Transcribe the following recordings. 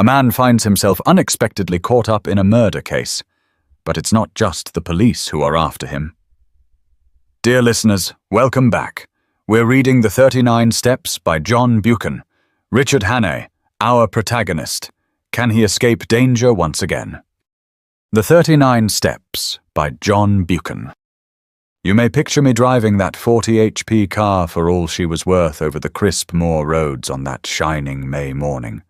man finds himself unexpectedly caught up in a murder case. But it's not just the police who are after him. Dear listeners, welcome back. We're reading The 39 Steps by John Buchan. Richard Hannay, our protagonist. Can he escape danger once again? The 39 Steps by John Buchan. You may picture me driving that 40 HP car for all she was worth over the crisp moor roads on that shining May morning,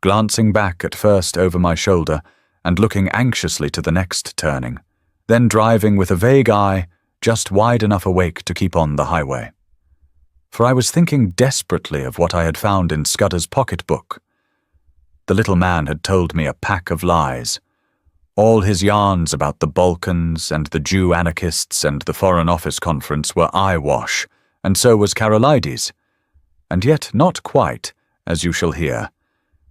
glancing back at first over my shoulder and looking anxiously to the next turning, then driving with a vague eye, just wide enough awake to keep on the highway. For I was thinking desperately of what I had found in Scudder's pocketbook. The little man had told me a pack of lies. All his yarns about the Balkans and the Jew anarchists and the Foreign Office Conference were eyewash, and so was Carolides. And yet not quite, as you shall hear.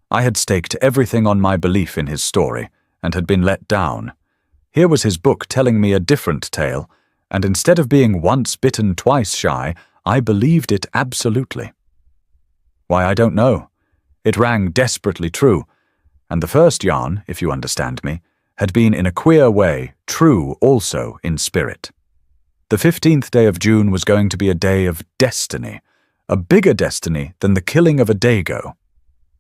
I had staked everything on my belief in his story, and had been let down. Here was his book telling me a different tale, and instead of being once bitten twice shy, I believed it absolutely. Why, I don't know. It rang desperately true, and the first yarn, if you understand me, had been in a queer way true also in spirit. The 15th day of June was going to be a day of destiny, a bigger destiny than the killing of a dago.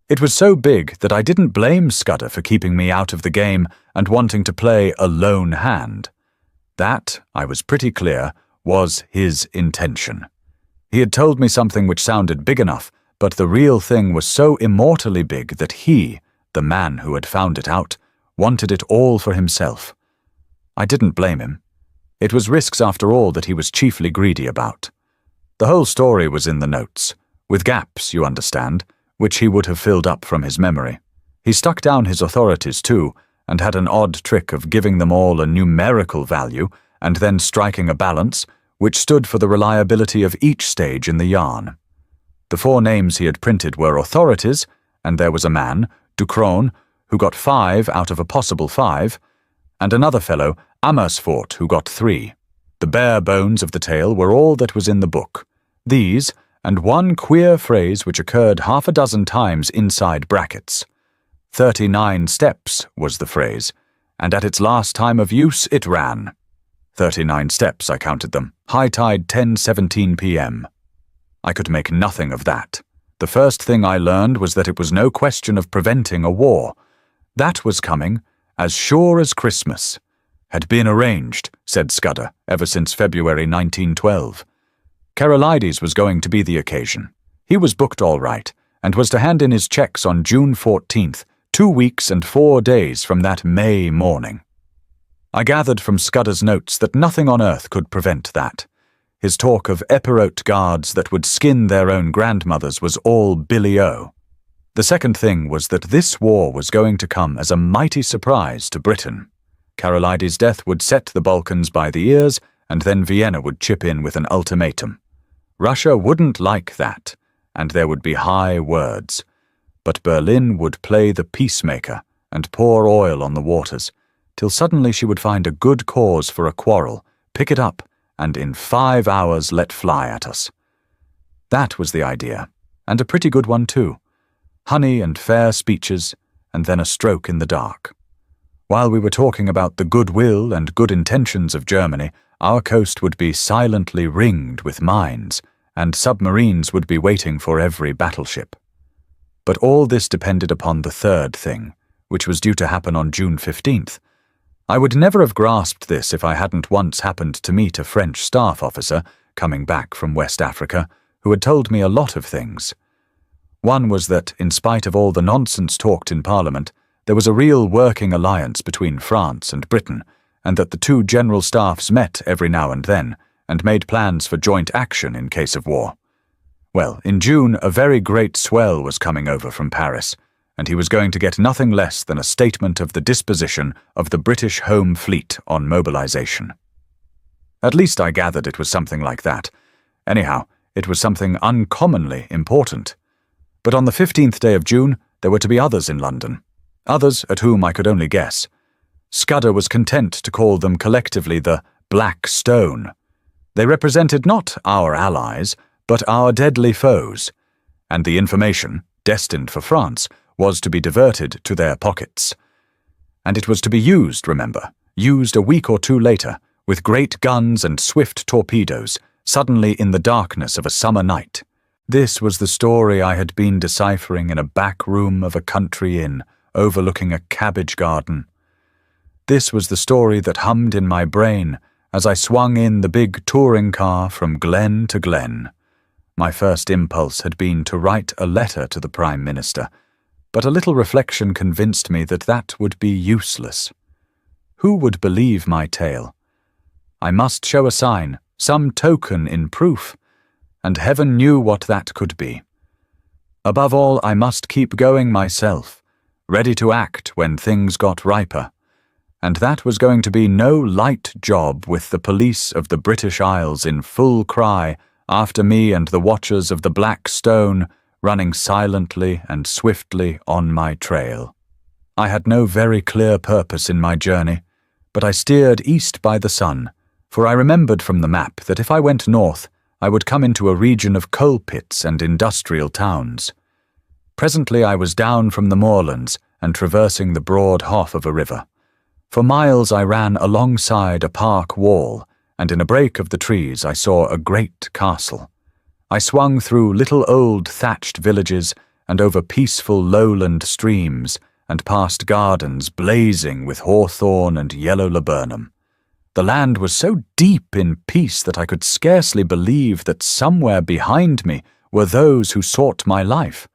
It was so big that I didn't blame Scudder for keeping me out of the game and wanting to play a lone hand. That, I was pretty clear, was his intention. He had told me something which sounded big enough, but the real thing was so immortally big that he, the man who had found it out, wanted it all for himself. I didn't blame him. It was risks after all that he was chiefly greedy about. The whole story was in the notes, with gaps, you understand, which he would have filled up from his memory. He stuck down his authorities too, and had an odd trick of giving them all a numerical value and then striking a balance, which stood for the reliability of each stage in the yarn. The 4 names he had printed were authorities, and there was a man, Ducrone, who got 5 out of a possible 5, and another fellow, Amersfoort, who got 3. The bare bones of the tale were all that was in the book. These, and one queer phrase which occurred half a dozen times inside brackets. 39 steps was the phrase, and at its last time of use it ran. 39 steps, I counted them. High tide 10:17 p.m. I could make nothing of that. The first thing I learned was that it was no question of preventing a war. That was coming, as sure as Christmas. Had been arranged, said Scudder, ever since February 1912. Carolides was going to be the occasion. He was booked all right, and was to hand in his checks on June 14th, 2 weeks and 4 days from that May morning. I gathered from Scudder's notes that nothing on earth could prevent that. His talk of Epirote guards that would skin their own grandmothers was all billy-o. The second thing was that this war was going to come as a mighty surprise to Britain. Carolides' death would set the Balkans by the ears, and then Vienna would chip in with an ultimatum. Russia wouldn't like that, and there would be high words. But Berlin would play the peacemaker and pour oil on the waters, till suddenly she would find a good cause for a quarrel, pick it up, and in 5 hours let fly at us. That was the idea, and a pretty good one too. Honey and fair speeches, and then a stroke in the dark. While we were talking about the goodwill and good intentions of Germany, our coast would be silently ringed with mines, and submarines would be waiting for every battleship. But all this depended upon the third thing, which was due to happen on June 15th. I would never have grasped this if I hadn't once happened to meet a French staff officer, coming back from West Africa, who had told me a lot of things. One was that, in spite of all the nonsense talked in Parliament, there was a real working alliance between France and Britain, and that the two general staffs met every now and then, and made plans for joint action in case of war. Well, in June a very great swell was coming over from Paris, and he was going to get nothing less than a statement of the disposition of the British Home Fleet on mobilization. At least I gathered it was something like that. Anyhow, it was something uncommonly important. But on the 15th day of June, there were to be others in London. Others at whom I could only guess. Scudder was content to call them collectively the Black Stone. They represented not our allies, but our deadly foes. And the information, destined for France, was to be diverted to their pockets. And it was to be used, remember, used a week or two later, with great guns and swift torpedoes, suddenly in the darkness of a summer night. This was the story I had been deciphering in a back room of a country inn, overlooking a cabbage garden. This was the story that hummed in my brain as I swung in the big touring car from glen to glen. My first impulse had been to write a letter to the Prime Minister, but a little reflection convinced me that that would be useless. Who would believe my tale? I must show a sign, some token in proof, and heaven knew what that could be. Above all, I must keep going myself, ready to act when things got riper, and that was going to be no light job with the police of the British Isles in full cry after me and the watchers of the Black Stone running silently and swiftly on my trail. I had no very clear purpose in my journey, but I steered east by the sun, for I remembered from the map that if I went north, I would come into a region of coal pits and industrial towns. Presently I was down from the moorlands and traversing the broad Hoff of a river. For miles I ran alongside a park wall, and in a break of the trees I saw a great castle. I swung through little old thatched villages and over peaceful lowland streams and past gardens blazing with hawthorn and yellow laburnum. The land was so deep in peace that I could scarcely believe that somewhere behind me were those who sought my life.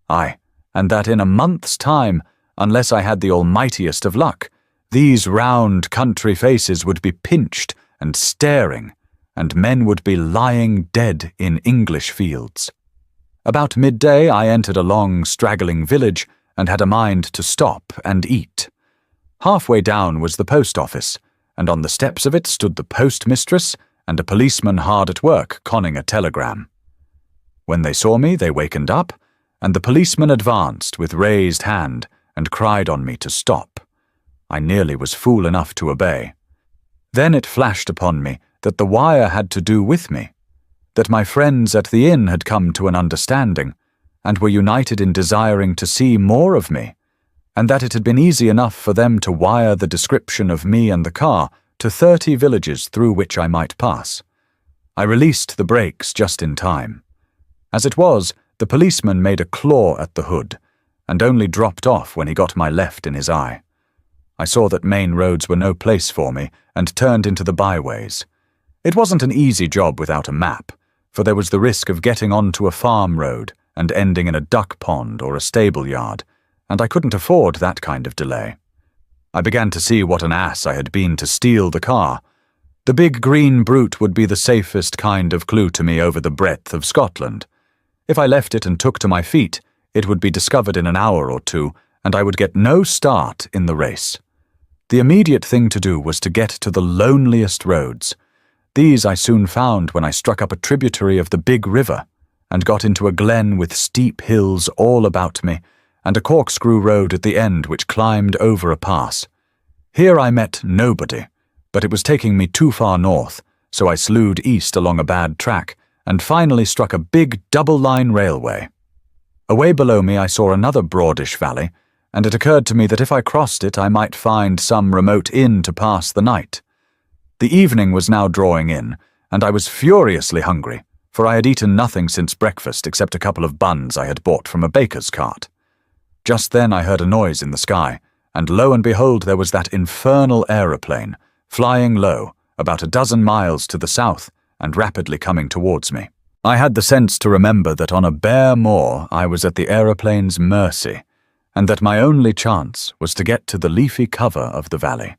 Aye, and that in a month's time, unless I had the almightiest of luck, these round country faces would be pinched and staring, and men would be lying dead in English fields. About midday I entered a long, straggling village and had a mind to stop and eat. Halfway down was the post office, and on the steps of it stood the postmistress and a policeman hard at work conning a telegram. When they saw me, they wakened up, and the policeman advanced with raised hand and cried on me to stop. I nearly was fool enough to obey. Then it flashed upon me that the wire had to do with me, that my friends at the inn had come to an understanding, and were united in desiring to see more of me, and that it had been easy enough for them to wire the description of me and the car to 30 villages through which I might pass. I released the brakes just in time. As it was, the policeman made a claw at the hood, and only dropped off when he got my left in his eye. I saw that main roads were no place for me, and turned into the byways. It wasn't an easy job without a map, for there was the risk of getting onto a farm road and ending in a duck pond or a stable yard, and I couldn't afford that kind of delay. I began to see what an ass I had been to steal the car. The big green brute would be the safest kind of clue to me over the breadth of Scotland. If I left it and took to my feet, it would be discovered in an hour or two, and I would get no start in the race. The immediate thing to do was to get to the loneliest roads. These I soon found when I struck up a tributary of the big river, and got into a glen with steep hills all about me, and a corkscrew road at the end which climbed over a pass. Here I met nobody, but it was taking me too far north, so I slewed east along a bad track, and finally struck a big double-line railway. Away below me I saw another broadish valley, and it occurred to me that if I crossed it I might find some remote inn to pass the night. The evening was now drawing in, and I was furiously hungry, for I had eaten nothing since breakfast except a couple of buns I had bought from a baker's cart. Just then I heard a noise in the sky, and lo and behold there was that infernal aeroplane, flying low, about a dozen miles to the south, and rapidly coming towards me. I had the sense to remember that on a bare moor I was at the aeroplane's mercy, and that my only chance was to get to the leafy cover of the valley.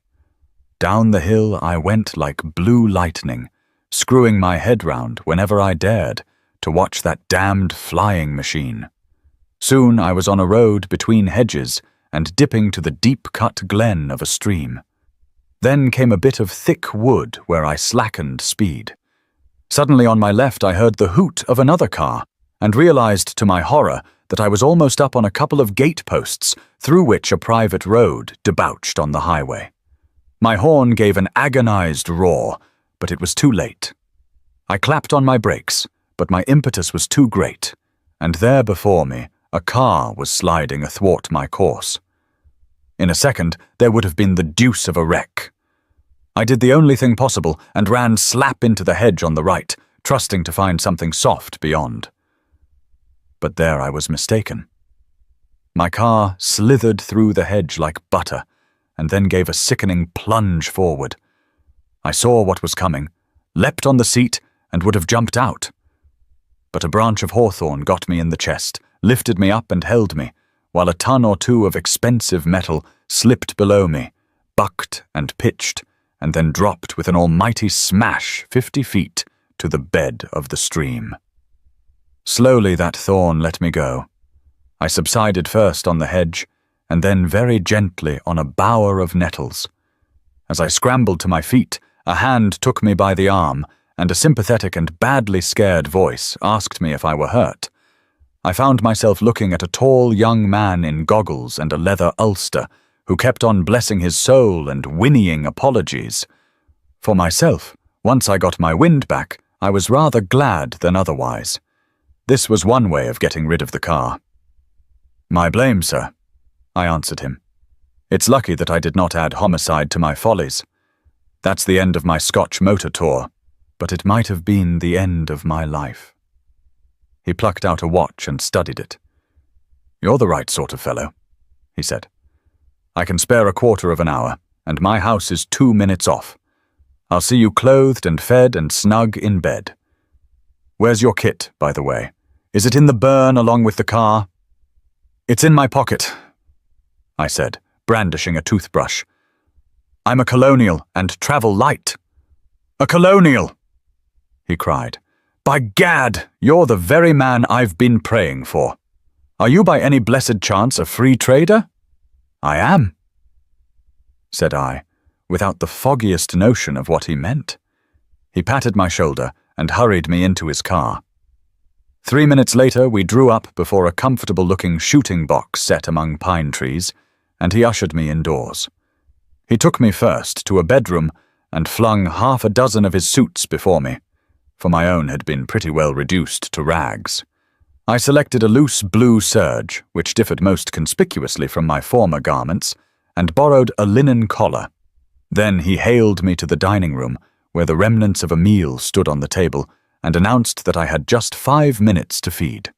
Down the hill I went like blue lightning, screwing my head round whenever I dared to watch that damned flying machine. Soon I was on a road between hedges and dipping to the deep-cut glen of a stream. Then came a bit of thick wood where I slackened speed. Suddenly on my left I heard the hoot of another car, and realized to my horror that I was almost up on a couple of gateposts through which a private road debouched on the highway. My horn gave an agonized roar, but it was too late. I clapped on my brakes, but my impetus was too great, and there before me, a car was sliding athwart my course. In a second, there would have been the deuce of a wreck. I did the only thing possible and ran slap into the hedge on the right, trusting to find something soft beyond. But there I was mistaken. My car slithered through the hedge like butter, and then gave a sickening plunge forward. I saw what was coming, leapt on the seat, and would have jumped out. But a branch of hawthorn got me in the chest, lifted me up and held me, while a ton or two of expensive metal slipped below me, bucked and pitched, and then dropped with an almighty smash 50 feet to the bed of the stream. Slowly that thorn let me go. I subsided first on the hedge, and then very gently on a bower of nettles. As I scrambled to my feet, a hand took me by the arm, and a sympathetic and badly scared voice asked me if I were hurt. I found myself looking at a tall young man in goggles and a leather ulster, who kept on blessing his soul and whinnying apologies. For myself, once I got my wind back, I was rather glad than otherwise. This was one way of getting rid of the car. "My blame, sir," I answered him. "It's lucky that I did not add homicide to my follies. That's the end of my Scotch motor tour, but it might have been the end of my life." He plucked out a watch and studied it. "You're the right sort of fellow," he said. "I can spare a quarter of an hour, and my house is 2 minutes off. I'll see you clothed and fed and snug in bed. Where's your kit, by the way? Is it in the burn along with the car?" "It's in my pocket," I said, brandishing a toothbrush. "I'm a colonial and travel light." "A colonial!" he cried. "By gad, you're the very man I've been praying for. Are you by any blessed chance a free trader?" "I am," said I, without the foggiest notion of what he meant. He patted my shoulder and hurried me into his car. 3 minutes later, we drew up before a comfortable-looking shooting box set among pine trees, and he ushered me indoors. He took me first to a bedroom and flung half a dozen of his suits before me, for my own had been pretty well reduced to rags. I selected a loose blue serge, which differed most conspicuously from my former garments, and borrowed a linen collar. Then he haled me to the dining room, where the remnants of a meal stood on the table, and announced that I had just 5 minutes to feed.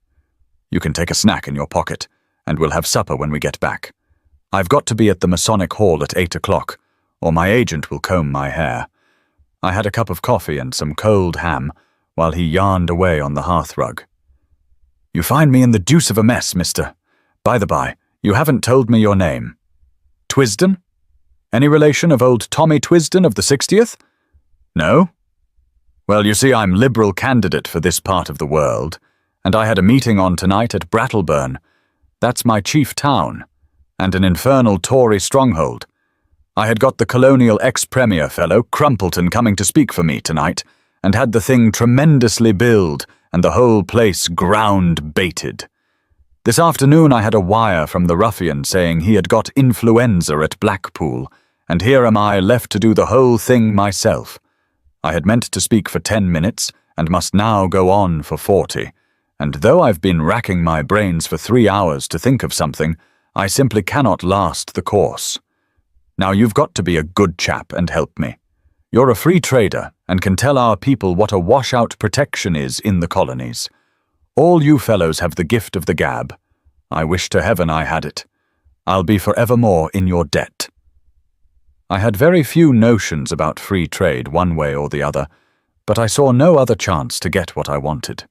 "You can take a snack in your pocket, and we'll have supper when we get back. I've got to be at the Masonic Hall at 8 o'clock, or my agent will comb my hair." I had a cup of coffee and some cold ham, while he yarned away on the hearthrug. "You find me in the deuce of a mess, mister. By the by, you haven't told me your name." "Twisden? Any relation of old Tommy Twisden of the 60th? "No? Well, you see, I'm Liberal candidate for this part of the world, and I had a meeting on tonight at Brattleburn. That's my chief town, and an infernal Tory stronghold. I had got the colonial ex-premier fellow, Crumpleton, coming to speak for me tonight, and had the thing tremendously billed, and the whole place ground-baited. This afternoon I had a wire from the ruffian saying he had got influenza at Blackpool, and here am I left to do the whole thing myself. I had meant to speak for 10 minutes, and must now go on for 40, and though I've been racking my brains for 3 hours to think of something, I simply cannot last the course. Now you've got to be a good chap and help me. You're a free trader, and can tell our people what a washout protection is in the colonies. All you fellows have the gift of the gab. I wish to heaven I had it. I'll be forevermore in your debt." I had very few notions about free trade one way or the other, but I saw no other chance to get what I wanted.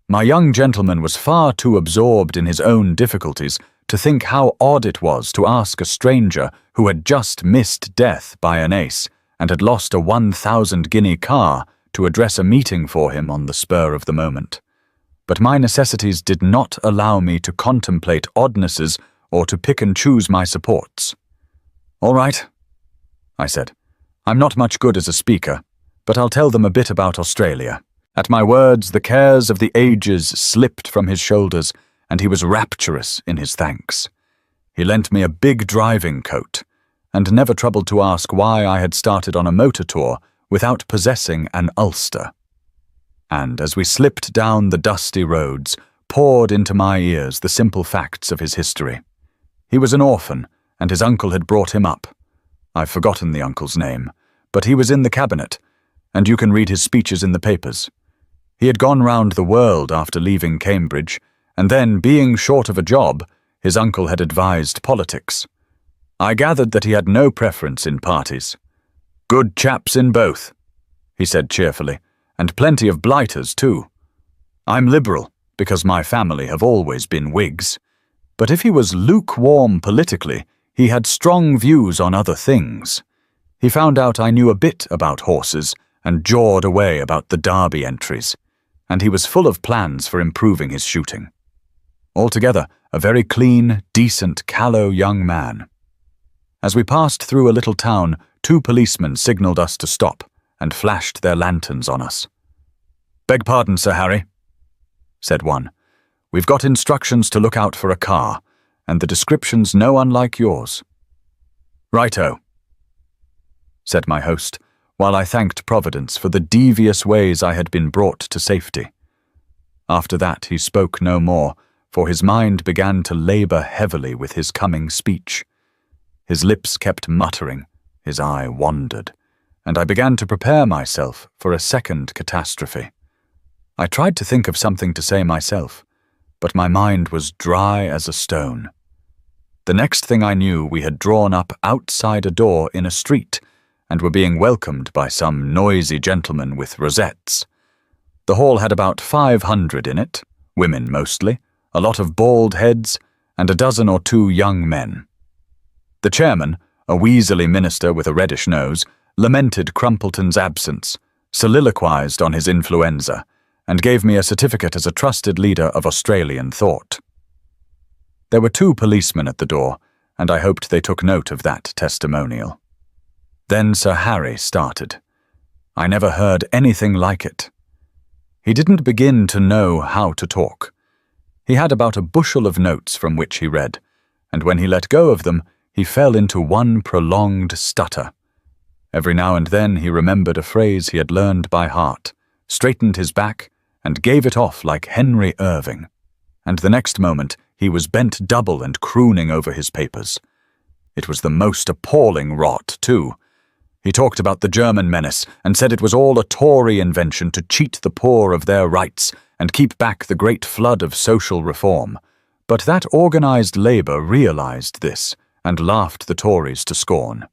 My young gentleman was far too absorbed in his own difficulties to think how odd it was to ask a stranger who had just missed death by an ace and had lost a 1,000-guinea car to address a meeting for him on the spur of the moment. But my necessities did not allow me to contemplate oddnesses or to pick and choose my supports. "All right," I said. "I'm not much good as a speaker, but I'll tell them a bit about Australia." At my words, the cares of the ages slipped from his shoulders, and he was rapturous in his thanks. He lent me a big driving coat, and never troubled to ask why I had started on a motor tour without possessing an ulster. And as we slipped down the dusty roads, poured into my ears the simple facts of his history. He was an orphan, and his uncle had brought him up. I've forgotten the uncle's name, but he was in the cabinet, and you can read his speeches in the papers. He had gone round the world after leaving Cambridge, and then, being short of a job, his uncle had advised politics. I gathered that he had no preference in parties. "Good chaps in both," he said cheerfully, "and plenty of blighters too. I'm Liberal, because my family have always been Whigs. But if he was lukewarm politically, he had strong views on other things. He found out I knew a bit about horses and jawed away about the Derby entries, and he was full of plans for improving his shooting. Altogether, a very clean, decent, callow young man. As we passed through a little town, 2 policemen signalled us to stop and flashed their lanterns on us. "Beg pardon, Sir Harry," said one. "We've got instructions to look out for a car, and the description's no unlike yours." "Righto," said my host, while I thanked Providence for the devious ways I had been brought to safety. After that he spoke no more, for his mind began to labour heavily with his coming speech. His lips kept muttering, his eye wandered, and I began to prepare myself for a second catastrophe. I tried to think of something to say myself, but my mind was dry as a stone. The next thing I knew, we had drawn up outside a door in a street, and were being welcomed by some noisy gentlemen with rosettes. The hall had about 500 in it, women mostly, a lot of bald heads, and a dozen or 2 young men. The chairman, a weaselly minister with a reddish nose, lamented Crumpleton's absence, soliloquized on his influenza, and gave me a certificate as a trusted leader of Australian thought. There were 2 policemen at the door, and I hoped they took note of that testimonial. Then Sir Harry started. I never heard anything like it. He didn't begin to know how to talk. He had about a bushel of notes from which he read, and when he let go of them, he fell into one prolonged stutter. Every now and then he remembered a phrase he had learned by heart, straightened his back, and gave it off like Henry Irving. And the next moment he was bent double and crooning over his papers. It was the most appalling rot, too. He talked about the German menace and said it was all a Tory invention to cheat the poor of their rights and keep back the great flood of social reform. But that organised Labour realised this and laughed the Tories to scorn.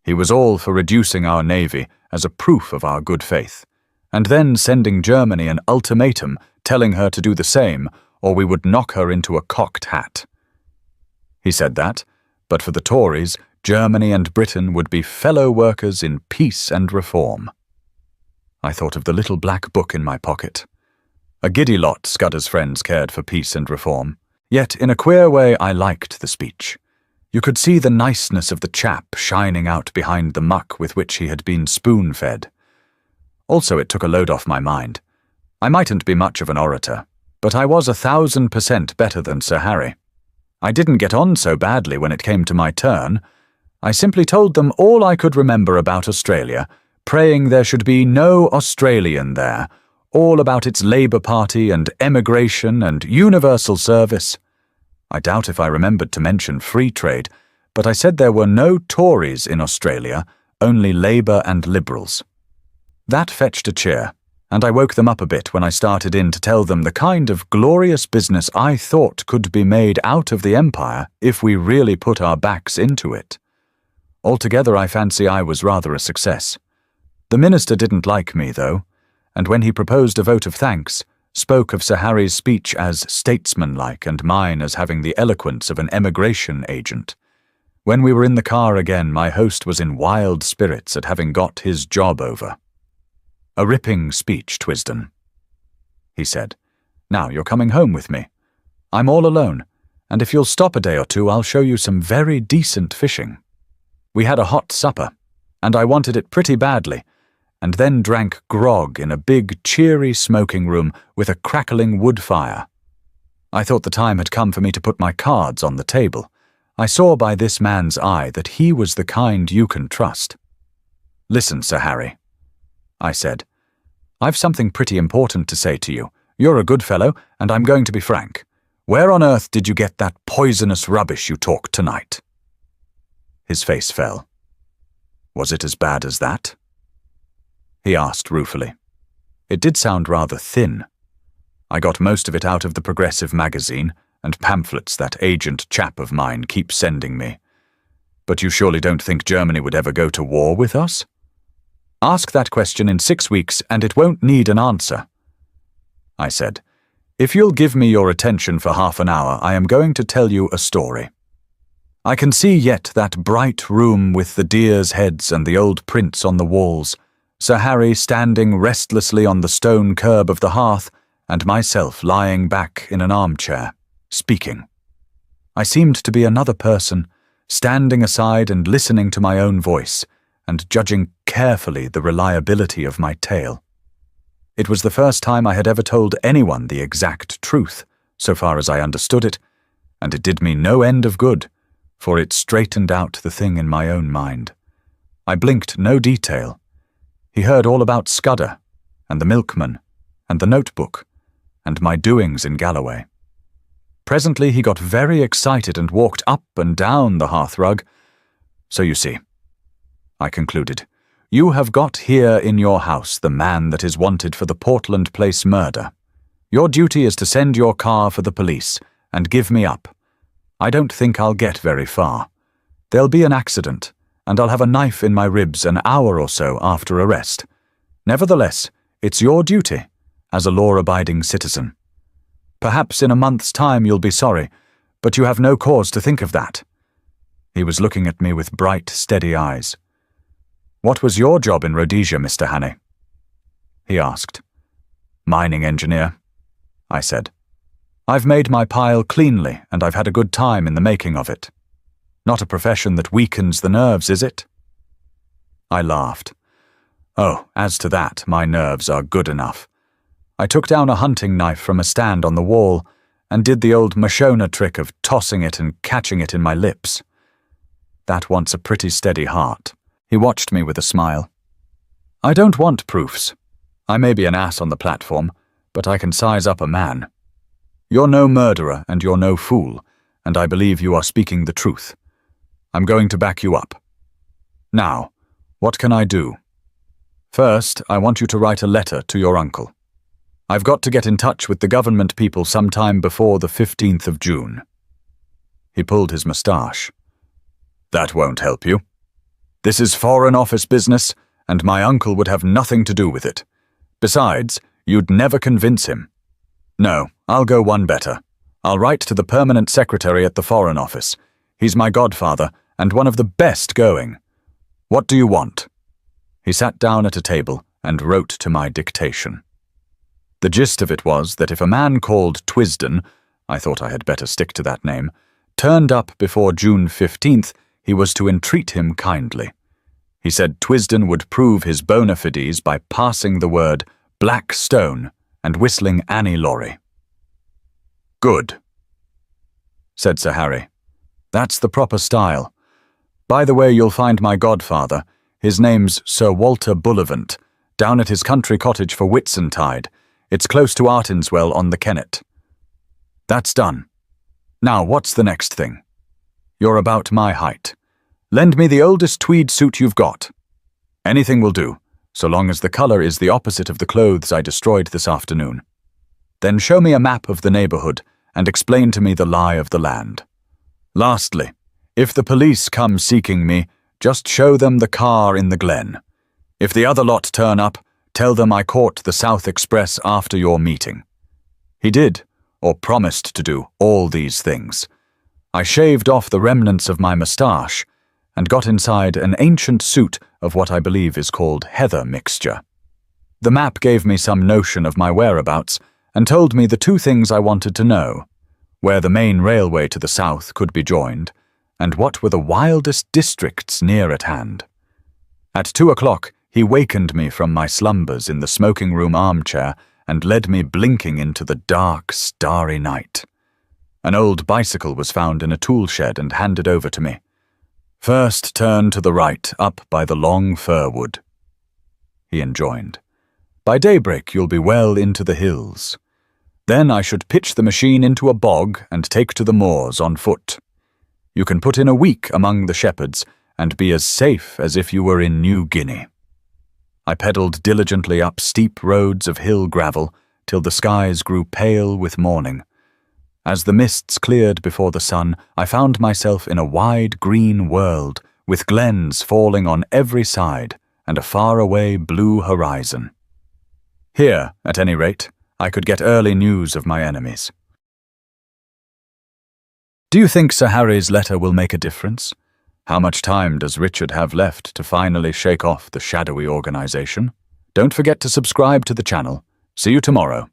He was all for reducing our navy as a proof of our good faith, and then sending Germany an ultimatum telling her to do the same, or we would knock her into a cocked hat. He said that, but for the Tories, Germany and Britain would be fellow workers in peace and reform. I thought of the little black book in my pocket. A giddy lot Scudder's friends cared for peace and reform, yet in a queer way I liked the speech. You could see the niceness of the chap shining out behind the muck with which he had been spoon-fed. Also, it took a load off my mind. I mightn't be much of an orator, but I was 1,000% better than Sir Harry. I didn't get on so badly when it came to my turn. I simply told them all I could remember about Australia, praying there should be no Australian there, all about its Labour Party and emigration and universal service. I doubt if I remembered to mention free trade, but I said there were no Tories in Australia, only Labour and Liberals. That fetched a cheer, and I woke them up a bit when I started in to tell them the kind of glorious business I thought could be made out of the empire if we really put our backs into it. Altogether, I fancy I was rather a success. The minister didn't like me, though, and when he proposed a vote of thanks, spoke of Sir Harry's speech as statesmanlike and mine as having the eloquence of an emigration agent. When we were in the car again, my host was in wild spirits at having got his job over. "A ripping speech, Twisden," he said. "Now you're coming home with me. I'm all alone, and if you'll stop a day or 2, I'll show you some very decent fishing." We had a hot supper, and I wanted it pretty badly, and then drank grog in a big, cheery smoking room with a crackling wood fire. I thought the time had come for me to put my cards on the table. I saw by this man's eye that he was the kind you can trust. "Listen, Sir Harry," I said. "I've something pretty important to say to you. You're a good fellow, and I'm going to be frank. Where on earth did you get that poisonous rubbish you talked tonight?" His face fell. "Was it as bad as that?" he asked ruefully. It did sound rather thin. I got most of it out of the Progressive magazine and pamphlets that agent chap of mine keeps sending me. But you surely don't think Germany would ever go to war with us? Ask that question in 6 weeks and it won't need an answer. I said, "If you'll give me your attention for half an hour, I am going to tell you a story. I can see yet that bright room with the deers' heads and the old prints on the walls, Sir Harry standing restlessly on the stone curb of the hearth, and myself lying back in an armchair, speaking. I seemed to be another person, standing aside and listening to my own voice, and judging carefully the reliability of my tale. It was the first time I had ever told anyone the exact truth, so far as I understood it, and it did me no end of good, for it straightened out the thing in my own mind. I blinked no detail. He heard all about Scudder, and the milkman, and the notebook, and my doings in Galloway. Presently he got very excited and walked up and down the hearthrug. "So you see," I concluded, "you have got here in your house the man that is wanted for the Portland Place murder. Your duty is to send your car for the police and give me up. I don't think I'll get very far. There'll be an accident, and I'll have a knife in my ribs an hour or so after arrest. Nevertheless, it's your duty, as a law-abiding citizen. Perhaps in a month's time you'll be sorry, but you have no cause to think of that." He was looking at me with bright, steady eyes. "What was your job in Rhodesia, Mr. Hannay?" he asked. "Mining engineer," I said. "I've made my pile cleanly, and I've had a good time in the making of it. Not a profession that weakens the nerves, is it?" I laughed. "Oh, as to that, my nerves are good enough. I took down a hunting knife from a stand on the wall and did the old Mashona trick of tossing it and catching it in my lips. That wants a pretty steady heart." He watched me with a smile. "I don't want proofs. I may be an ass on the platform, but I can size up a man. You're no murderer and you're no fool, and I believe you are speaking the truth. I'm going to back you up. Now, what can I do? First, I want you to write a letter to your uncle. I've got to get in touch with the government people sometime before the 15th of June. He pulled his moustache. "That won't help you. This is Foreign Office business, and my uncle would have nothing to do with it. Besides, you'd never convince him. No, I'll go one better. I'll write to the permanent secretary at the Foreign Office. He's my godfather, and one of the best going. What do you want?" He sat down at a table and wrote to my dictation. The gist of it was that if a man called Twisden, I thought I had better stick to that name, turned up before June 15th, he was to entreat him kindly. He said Twisden would prove his bona fides by passing the word Black Stone and whistling Annie Laurie. "Good," said Sir Harry. "That's the proper style. By the way, you'll find my godfather, his name's Sir Walter Bullivant, down at his country cottage for Whitsuntide. It's close to Artinswell on the Kennet. That's done. Now, what's the next thing? You're about my height. Lend me the oldest tweed suit you've got. Anything will do, so long as the colour is the opposite of the clothes I destroyed this afternoon. Then show me a map of the neighbourhood and explain to me the lie of the land. Lastly, if the police come seeking me, just show them the car in the glen. If the other lot turn up, tell them I caught the South Express after your meeting." He did, or promised to do, all these things. I shaved off the remnants of my moustache and got inside an ancient suit of what I believe is called heather mixture. The map gave me some notion of my whereabouts and told me the two things I wanted to know: where the main railway to the south could be joined, and what were the wildest districts near at hand. At 2 o'clock, he wakened me from my slumbers in the smoking-room armchair and led me blinking into the dark, starry night. An old bicycle was found in a tool shed and handed over to me. "First turn to the right, up by the long fir wood," he enjoined. "By daybreak you'll be well into the hills. Then I should pitch the machine into a bog and take to the moors on foot. You can put in a week among the shepherds and be as safe as if you were in New Guinea. I pedalled diligently up steep roads of hill gravel till the skies grew pale with morning. As the mists cleared before the sun, I found myself in a wide green world, with glens falling on every side and a far-away blue horizon. Here, at any rate, I could get early news of my enemies. Do you think Sir Harry's letter will make a difference? How much time does Richard have left to finally shake off the shadowy organization? Don't forget to subscribe to the channel. See you tomorrow.